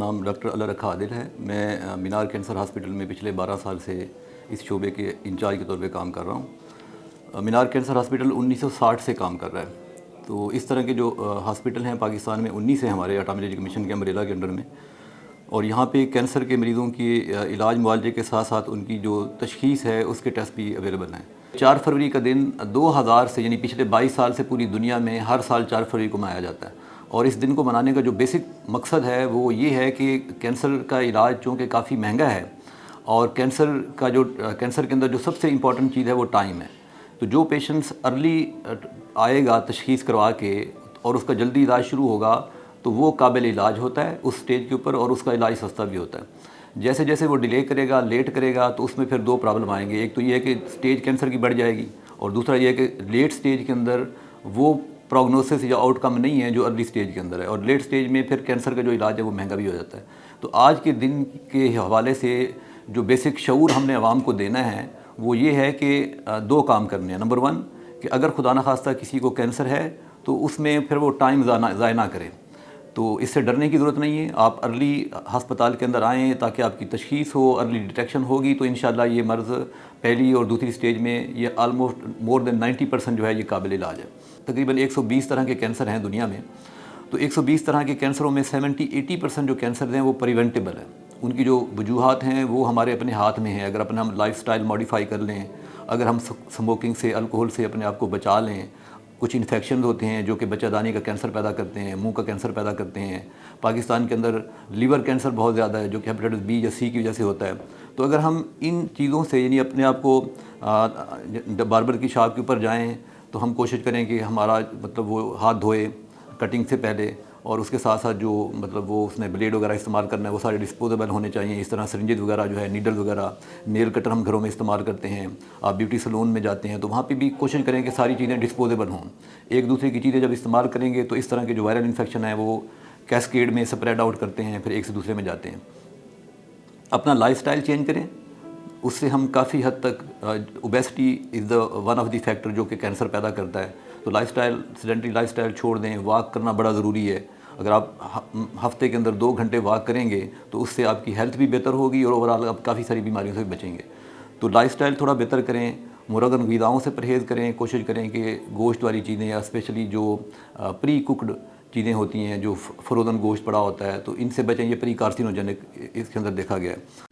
नाम डॉक्टर अला रखा आदिल है। मैं मीनार कैंसर हॉस्पिटल में पिछले 12 साल से इस शोबे के इंचार्ज के तौर पे काम कर रहा हूँ। मीनार कैंसर हॉस्पिटल 1960 से काम कर रहा है। तो इस तरह के जो हॉस्पिटल हैं पाकिस्तान में 19 है हमारे अटॉमिक एनर्जी कमीशन के अम्ब्रेला के अंडर में। और यहाँ पे कैंसर के मरीज़ों की इलाज मुआलजे के साथ साथ उनकी जो तशख़ीस है उसके टेस्ट भी अवेलेबल हैं। 4 फरवरी का दिन 2000 से यानी पिछले 22 साल से पूरी दुनिया में हर साल 4 फरवरी को मनाया जाता है। और इस दिन को मनाने का जो बेसिक मकसद है वो ये है कि कैंसर का इलाज चूँकि काफ़ी महंगा है और कैंसर के अंदर जो सबसे इम्पॉर्टेंट चीज़ है वो टाइम है। तो जो पेशेंट्स अर्ली आएगा तशख़ीस करवा के और उसका जल्दी इलाज शुरू होगा तो वो काबिल इलाज होता है उस स्टेज के ऊपर और उसका इलाज सस्ता भी होता है। जैसे जैसे वो डिले करेगा, लेट करेगा तो उसमें फिर 2 प्रॉब्लम आएंगे। एक तो ये है कि स्टेज कैंसर की बढ़ जाएगी और दूसरा ये है कि लेट स्टेज के अंदर वो प्रोग्नोसिस या आउटकम नहीं है जो अर्ली स्टेज के अंदर है, और लेट स्टेज में फिर कैंसर का जो इलाज है वो महंगा भी हो जाता है। तो आज के दिन के हवाले से जो बेसिक शऊर हमने आवाम को देना है वो ये है कि 2 काम करने हैं। नंबर 1 कि अगर खुदा न खास्ता किसी को कैंसर है तो उसमें फिर वो टाइम ज़ाया ना करें। तो इससे डरने की ज़रूरत नहीं है। आप अर्ली हस्पताल के अंदर आएँ ताकि आपकी तशख़ीस हो, अर्ली डिटेक्शन होगी तो इंशाअल्लाह ये मर्ज़ पहली और दूसरी स्टेज में ये आलमोस्ट मोर देन 90% जो है ये काबिल इलाज है। तकरीबन 120 तरह के कैंसर हैं दुनिया में। तो 120 तरह के कैंसरों में 70-80% जो कैंसर हैं वो प्रिवेंटेबल है। उनकी जो वजूहात हैं वो हमारे अपने हाथ में हैं। अगर अपना हम लाइफस्टाइल मॉडिफाई कर लें, अगर हम स्मोकिंग से, अल्कोहल से अपने आप को बचा लें। कुछ इन्फेक्शन होते हैं जो कि बच्चादानी का कैंसर पैदा करते हैं, मुंह का कैंसर पैदा करते हैं। पाकिस्तान के अंदर लिवर कैंसर बहुत ज़्यादा है जो कि हेपेटाइटिस बी या सी की वजह से होता है। तो अगर हम इन चीज़ों से यानी अपने आप को बार्बर की शॉप के ऊपर जाएं तो हम कोशिश करें कि हमारा वो हाथ धोए कटिंग से पहले, और उसके साथ साथ जो वो उसने ब्लेड वगैरह इस्तेमाल करना है वो सारे डिस्पोजेबल होने चाहिए। इस तरह सरिंजेस वगैरह जो है, नीडल वगैरह, नेल कटर हम घरों में इस्तेमाल करते हैं। आप ब्यूटी सैलून में जाते हैं तो वहाँ पे भी कोशिश करें कि सारी चीज़ें डिस्पोजेबल हों। एक दूसरे की चीज़ें जब इस्तेमाल करेंगे तो इस तरह के जो वायरल इन्फेक्शन है वो कैस्केड में स्प्रेड आउट करते हैं, फिर एक से दूसरे में जाते हैं। अपना लाइफस्टाइल चेंज करें, उससे हम काफ़ी हद तक obesity is the one of the factor जो कि कैंसर पैदा करता है। तो लाइफस्टाइल, सेडेंटरी लाइफस्टाइल छोड़ दें। वॉक करना बड़ा ज़रूरी है। अगर आप हफ्ते के अंदर 2 घंटे वॉक करेंगे तो उससे आपकी हेल्थ भी बेहतर होगी और ओवरऑल आप काफ़ी सारी बीमारियों से भी बचेंगे। तो लाइफस्टाइल थोड़ा बेहतर करें, मुरगन ग़िज़ाओं से परहेज़ करें। कोशिश करें कि गोश्त वाली चीज़ें या स्पेशली जो प्री कुकड चीज़ें होती हैं, जो फ्रोज़न गोश्त पड़ा होता है, तो इनसे बचें। ये प्री कार्सिनोजेनिक इसके अंदर देखा गया है।